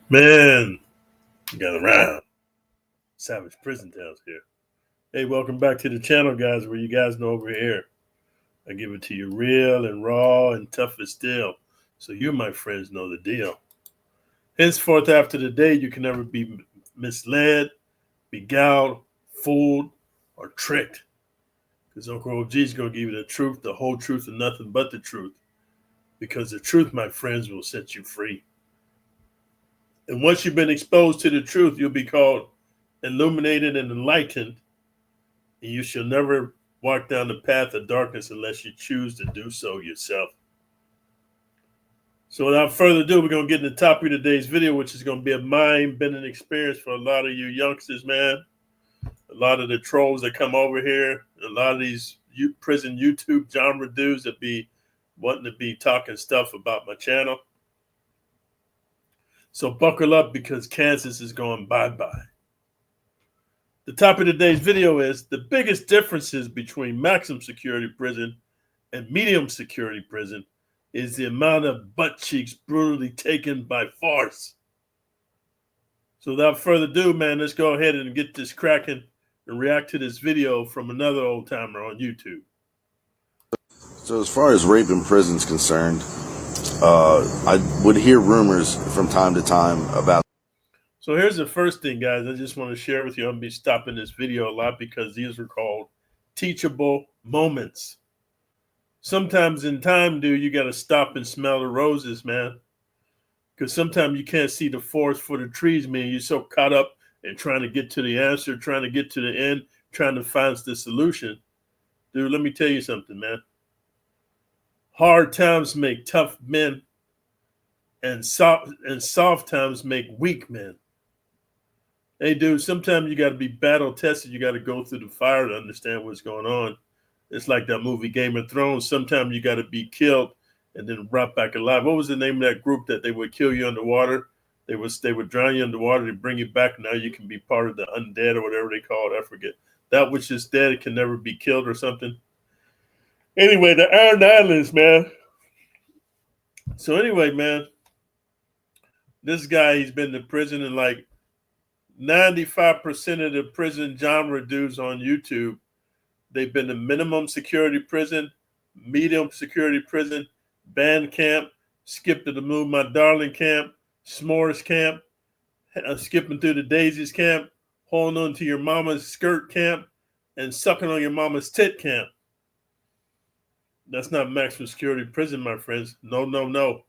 Man, got around. Savage Prison Tales here. Hey, welcome back to the channel, guys, where you guys know over here. I give it to you real and raw and tough as steel. So you, my friends, know the deal. Henceforth, after the day, you can never be misled, beguiled, fooled, or tricked. Because Uncle OG is going to give you the truth, the whole truth, and nothing but the truth. Because the truth, my friends, will set you free. And once you've been exposed to the truth, you'll be called illuminated and enlightened, and you shall never walk down the path of darkness unless you choose to do so yourself. So without further ado, we're going to get into the topic of today's video, which is going to be a mind-bending experience for a lot of you youngsters, man. A lot of the trolls that come over here, a lot of these prison YouTube genre dudes that be wanting to be talking stuff about my channel. So buckle up because Kansas is going bye-bye. The topic of today's video is the biggest differences between maximum security prison and medium security prison is the amount of butt cheeks brutally taken by force. So without further ado, man, let's go ahead and get this cracking and react to this video from another old timer on YouTube. So as far as rape in prison is concerned, I would hear rumors from time to time about. So here's the first thing, guys. I just want to share with you. I'm going to be stopping this video a lot because these are called teachable moments. Sometimes in time, dude, you got to stop and smell the roses, man. Because sometimes you can't see the forest for the trees, man. You're so caught up in trying to get to the answer, trying to get to the end, trying to find the solution. Dude, let me tell you something, man. Hard times make tough men, and soft times make weak men. Hey, dude, sometimes you got to be battle tested. You got to go through the fire to understand what's going on. It's like that movie Game of Thrones. Sometimes you got to be killed and then brought back alive. What was the name of that group that they would kill you underwater? They would drown you underwater to bring you back. Now you can be part of the undead or whatever they call it. I forget. That which is dead can never be killed or something. Anyway, the Iron Islands, man. So anyway, man, this guy, he's been to prison, and like 95% of the prison genre dudes on YouTube, they've been to minimum security prison, medium security prison, band camp, skip to the moon, my darling camp, s'mores camp, skipping through the daisies camp, holding on to your mama's skirt camp, and sucking on your mama's tit camp. That's not maximum security prison, my friends. No, no, no.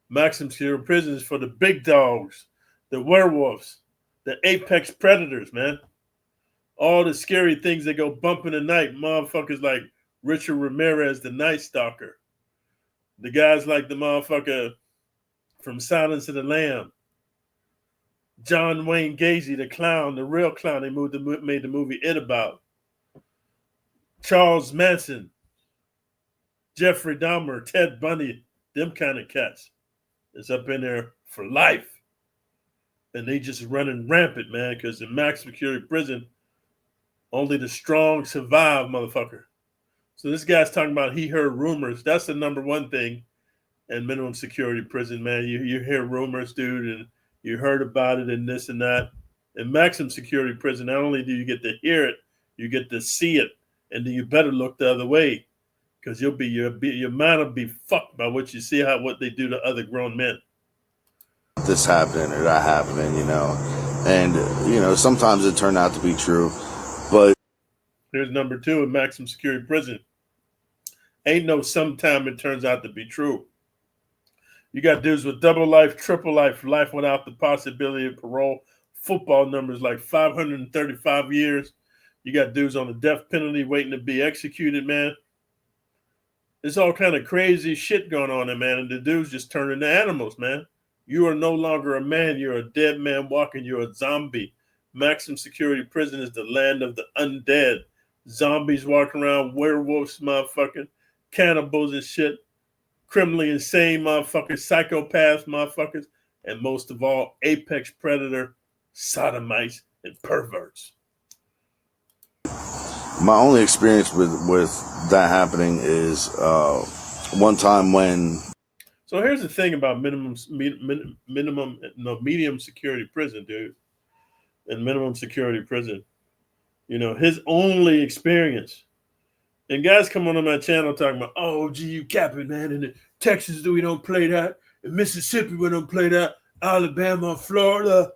Maximum security prison is for the big dogs, the werewolves, the apex predators, man. All the scary things that go bump in the night. Motherfuckers like Richard Ramirez, the Night Stalker. The guys like the motherfucker from Silence of the Lamb. John Wayne Gacy, the clown, the real clown they made the movie It About. Charles Manson. Jeffrey Dahmer, Ted Bundy, them kind of cats. It's up in there for life. And they just running rampant, man, because in max security prison, only the strong survive, motherfucker. So this guy's talking about he heard rumors. That's the number one thing in minimum security prison, man. You hear rumors, dude, and you heard about it and this and that. In maximum security prison, not only do you get to hear it, you get to see it, and then you better look the other way. Because your mind will be fucked by what you see, what they do to other grown men. This happening or that happening, and sometimes it turned out to be true, but here's number two in maximum security prison. Ain't no sometime it turns out to be true. You got dudes with double life, triple life, life without the possibility of parole, football numbers like 535 years. You got dudes on the death penalty waiting to be executed, man. There's all kind of crazy shit going on there, man. And the dudes just turn into animals, man. You are no longer a man. You're a dead man walking. You're a zombie. Maximum security prison is the land of the undead. Zombies walking around, werewolves, motherfucking cannibals and shit. Criminally insane motherfuckers, psychopaths, motherfuckers. And most of all, apex predator, sodomites, and perverts. My only experience with that happening is one time when So here's the thing about medium security prison, dude, and minimum security prison. His only experience. And guys come on my channel talking about, oh, gee, you capping, man. In Texas, we don't play that. In Mississippi, we don't play that. Alabama, Florida,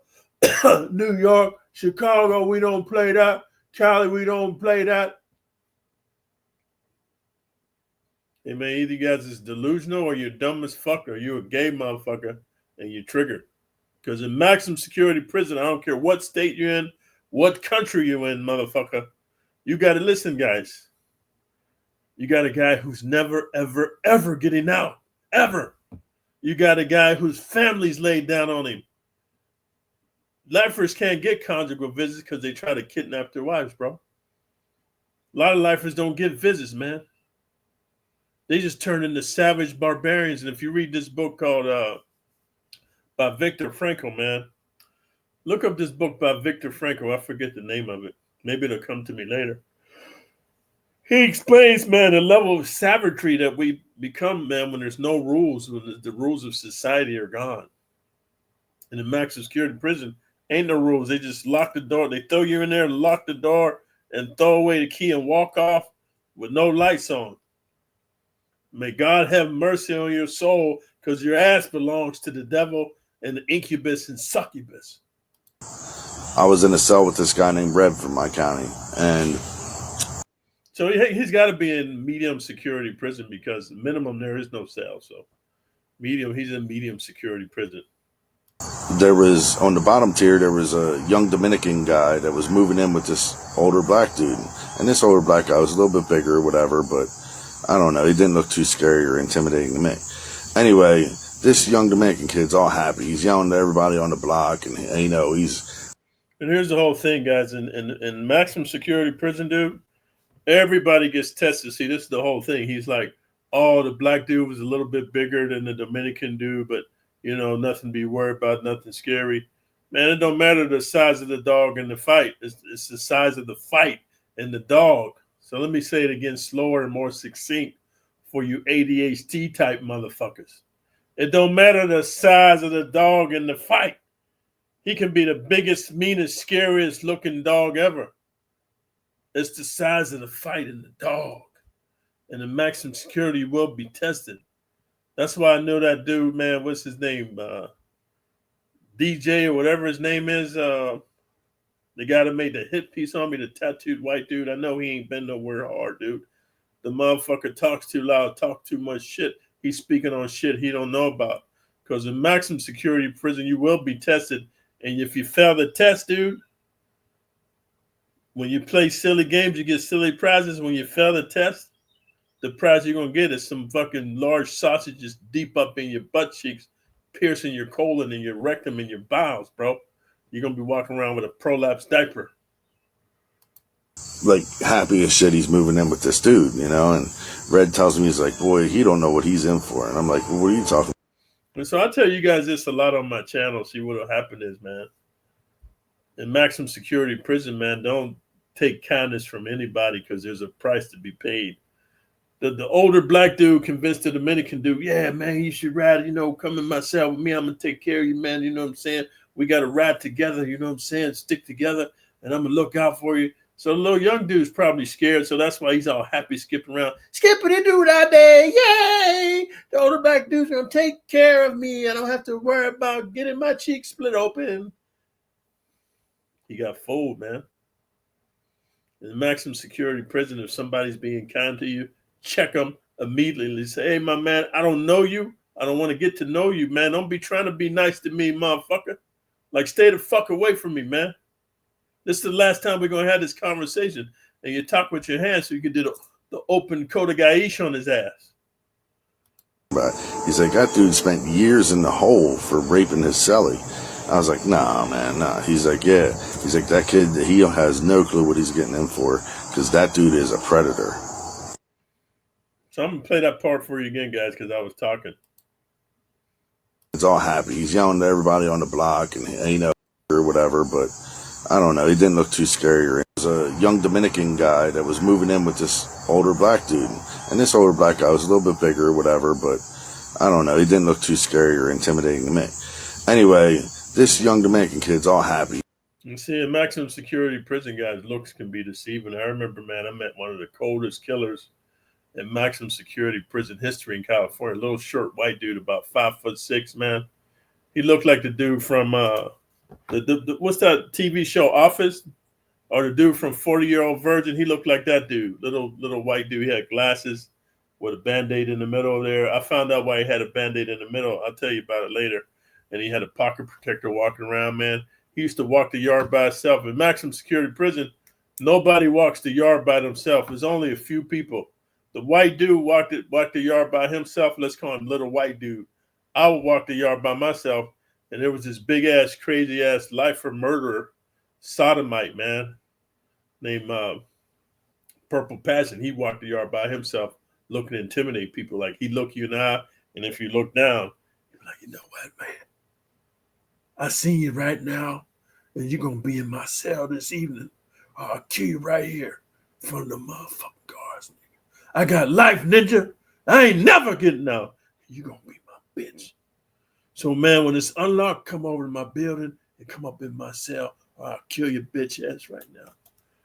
New York, Chicago, we don't play that. Cali, we don't play that. Hey, man, either you guys is delusional or you're dumb as fuck or you're a gay motherfucker and you're triggered. Because in maximum security prison, I don't care what state you're in, what country you're in, motherfucker, you got to listen, guys. You got a guy who's never, ever, ever getting out. Ever. You got a guy whose family's laid down on him. Lifers can't get conjugal visits because they try to kidnap their wives, bro. A lot of lifers don't get visits, man. They just turn into savage barbarians. And if you read this book called by Viktor Frankl, man, look up this book by Viktor Frankl. I forget the name of it. Maybe it'll come to me later. He explains, man, the level of savagery that we become, man, when there's no rules, when the rules of society are gone. In the maximum security prison, ain't no rules. They just lock the door. They throw you in there, lock the door, and throw away the key and walk off with no lights on. May God have mercy on your soul, because your ass belongs to the devil and the incubus and succubus. I was in a cell with this guy named Red from my county, and so he's got to be in medium security prison because minimum there is no cell. So medium, he's in medium security prison. There was, on the bottom tier, there was a young Dominican guy that was moving in with this older black dude. And this older black guy was a little bit bigger or whatever, but I don't know. He didn't look too scary or intimidating to me. Anyway, this young Dominican kid's all happy. He's yelling to everybody on the block, and he's... And here's the whole thing, guys. In maximum security prison, dude, everybody gets tested. See, this is the whole thing. He's like, oh, the black dude was a little bit bigger than the Dominican dude, but, nothing to be worried about, nothing scary. Man, it don't matter the size of the dog in the fight. It's the size of the fight and the dog. So let me say it again slower and more succinct for you ADHD type motherfuckers. It don't matter the size of the dog in the fight. He can be the biggest, meanest, scariest looking dog ever. It's the size of the fight in the dog. And the maximum security will be tested. That's why I know that dude, man, what's his name? DJ or whatever his name is. The guy that made the hit piece on me, the tattooed white dude. I know he ain't been nowhere hard, dude. The motherfucker talks too loud, talk too much shit. He's speaking on shit he don't know about. Because in maximum security prison, you will be tested. And if you fail the test, dude, when you play silly games, you get silly prizes. When you fail the test, the prize you're going to get is some fucking large sausages deep up in your butt cheeks, piercing your colon and your rectum and your bowels, bro. You're going to be walking around with a prolapse diaper. Like, happy as shit he's moving in with this dude, and Red tells me, he's like, boy, he don't know what he's in for. And I'm like, well, what are you talking about? And so I tell you guys this a lot on my channel. See what will happen is, man, in maximum security prison, man, don't take kindness from anybody because there's a price to be paid. The older black dude convinced the Dominican dude, yeah, man, you should ride, come in my cell with me. I'm going to take care of you, man. You know what I'm saying? We got to ride together, you know what I'm saying? Stick together, and I'm going to look out for you. So the little young dude's probably scared, so that's why he's all happy skipping around. Skipping and dude out there, yay! The older black dude's going to take care of me. I don't have to worry about getting my cheeks split open. He got fooled, man. In the maximum security prison, if somebody's being kind to you, check them immediately. Say, hey, my man, I don't know you. I don't want to get to know you, man. Don't be trying to be nice to me, motherfucker. Like, stay the fuck away from me, man. This is the last time we're going to have this conversation. And you talk with your hands so you can do the open Kodagaish on his ass. But he's like, that dude spent years in the hole for raping his cellie. I was like, nah, man, nah. He's like, yeah. He's like, that kid, he has no clue what he's getting in for because that dude is a predator. So I'm going to play that part for you again, guys, because I was talking. It's all happy. He's yelling to everybody on the block and, or whatever, but I don't know. He didn't look too scary. It was a young Dominican guy that was moving in with this older black dude. And this older black guy was a little bit bigger or whatever, but I don't know. He didn't look too scary or intimidating to me. Anyway, this young Dominican kid's all happy. You see, in maximum security prison, guys, looks can be deceiving. I remember, man, I met one of the coldest killers in maximum security prison history in California. A little short white dude, about 5'6", man. He looked like the dude from what's that TV show, Office? Or the dude from 40-Year-Old Virgin. He looked like that dude. Little white dude. He had glasses with a Band-Aid in the middle there. I found out why he had a Band-Aid in the middle. I'll tell you about it later. And he had a pocket protector walking around, man. He used to walk the yard by himself. In maximum security prison, nobody walks the yard by themselves. There's only a few people. The white dude walked the yard by himself. Let's call him little white dude. I would walk the yard by myself. And there was this big-ass, crazy-ass lifer murderer, sodomite, man, named Purple Passion. He walked the yard by himself, looking to intimidate people. Like, he'd look you in the eye, and if you look down, you'd be like, you know what, man? I seen you right now, and you're going to be in my cell this evening. I'll kill you right here in front of the motherfucking guards. I got life, ninja. I ain't never getting out. You're going to be my bitch. So, man, when it's unlocked, come over to my building and come up in my cell, or I'll kill your bitch ass right now.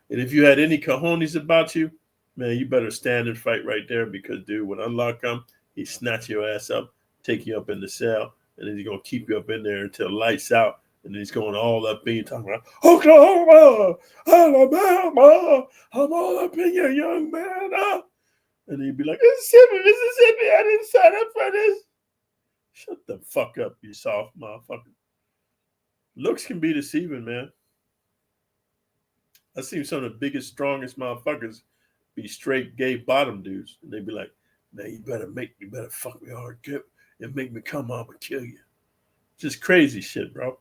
And if you had any cojones about you, man, you better stand and fight right there because, dude, when unlock come, he snatch your ass up, take you up in the cell, and then he's going to keep you up in there until lights out. And then he's going all up in you, talking about, Oklahoma, Alabama, I'm all up in you, young man. And he'd be like, Mississippi, I didn't sign up for this. Shut the fuck up, you soft motherfucker. Looks can be deceiving, man. I seen some of the biggest, strongest motherfuckers be straight gay bottom dudes. And they'd be like, man, you better fuck me hard, and make me come up and kill you. Just crazy shit, bro.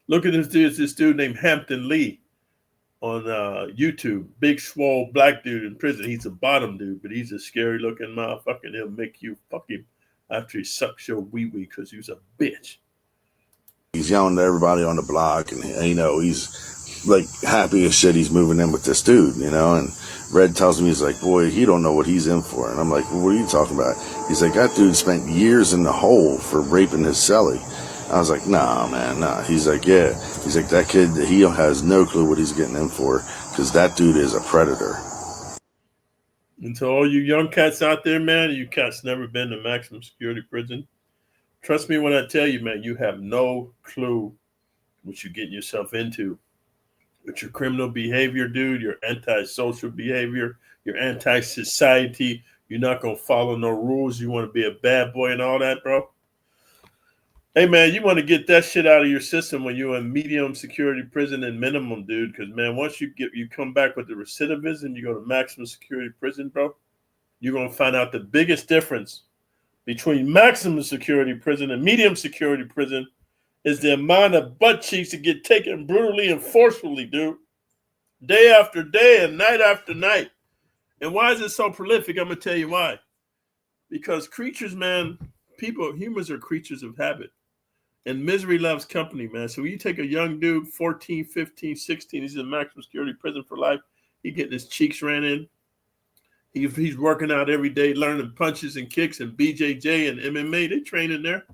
Look at this dude named Hampton Lee on YouTube. Big, swole black dude in prison. He's a bottom dude, but he's a scary looking motherfucker. And he'll make you fuck him after he sucks your wee-wee because he's a bitch. He's yelling at everybody on the block, and he's like happy as shit he's moving in with this dude, and Red tells me, he's like, boy, he don't know what he's in for. And I'm like, well, what are you talking about? He's like, that dude spent years in the hole for raping his cellie. I was like, nah, man, nah. He's like, yeah. He's like, that kid, he has no clue what he's getting in for because that dude is a predator. And to all you young cats out there, man, you cats never been to maximum security prison. Trust me when I tell you, man, you have no clue what you're getting yourself into. With your criminal behavior, dude, your antisocial behavior, your anti-society, you're not going to follow no rules. You want to be a bad boy and all that, bro. Hey, man, you want to get that shit out of your system when you're in medium security prison and minimum, dude. Because, man, once you come back with the recidivism, you go to maximum security prison, bro, you're going to find out the biggest difference between maximum security prison and medium security prison is the amount of butt cheeks that get taken brutally and forcefully, dude. Day after day and night after night. And why is it so prolific? I'm going to tell you why. Because creatures, man, humans are creatures of habit. And misery loves company, man. So when you take a young dude, 14, 15, 16, he's in maximum security prison for life. He getting his cheeks ran in. He's working out every day, learning punches and kicks and BJJ and MMA. They train in there.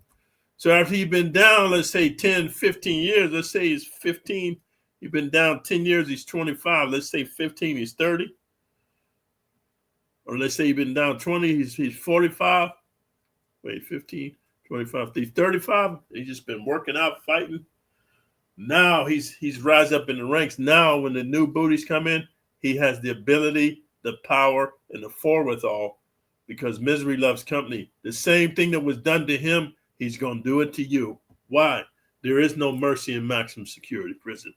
So after he's been down, let's say 10, 15 years, let's say he's 15, he's been down 10 years, he's 25. Let's say 15, he's 30. Or let's say he's been down 20, he's 45. Wait, 15. 25, he's 35. He's just been working out, fighting. Now he's rise up in the ranks. Now when the new booties come in, he has the ability, the power, and the forewithal because misery loves company. The same thing that was done to him, he's going to do it to you. Why? There is no mercy in maximum security prison.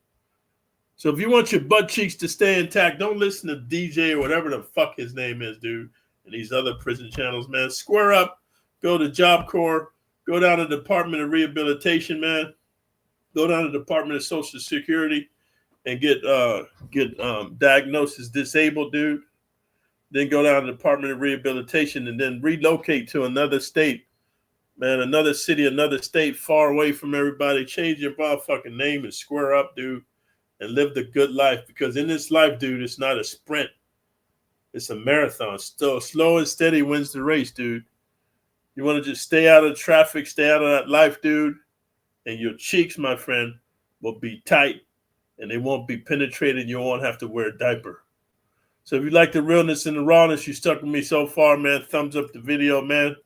So if you want your butt cheeks to stay intact, don't listen to DJ or whatever the fuck his name is, dude, and these other prison channels, man. Square up, go to Job Corps. Go down to the Department of Rehabilitation, man. Go down to the Department of Social Security and get diagnosed as disabled, dude. Then go down to the Department of Rehabilitation and then relocate to another state, man, another city, another state, far away from everybody. Change your motherfucking name and square up, dude, and live the good life. Because in this life, dude, it's not a sprint. It's a marathon. Still, slow and steady wins the race, dude. You want to just stay out of traffic, stay out of that life, dude. And your cheeks, my friend, will be tight and they won't be penetrated. You won't have to wear a diaper. So if you like the realness and the rawness, you stuck with me so far, man. Thumbs up the video, man.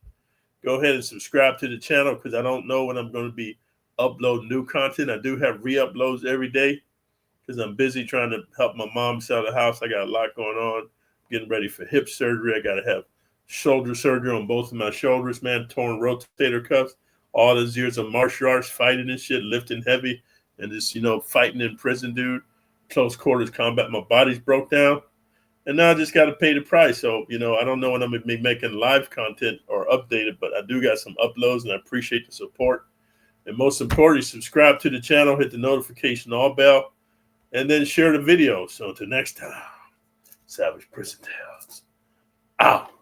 Go ahead and subscribe to the channel because I don't know when I'm going to be uploading new content. I do have re-uploads every day because I'm busy trying to help my mom sell the house. I got a lot going on, getting ready for hip surgery. I got to have shoulder surgery on both of my shoulders, man, torn rotator cuffs. All those years of martial arts, fighting and shit, lifting heavy, and just, fighting in prison, dude. Close quarters combat. My body's broke down. And now I just got to pay the price. So, I don't know when I'm going to be making live content or updated, but I do got some uploads and I appreciate the support. And most importantly, subscribe to the channel, hit the notification all bell, and then share the video. So until next time, Savage Prison Tales out.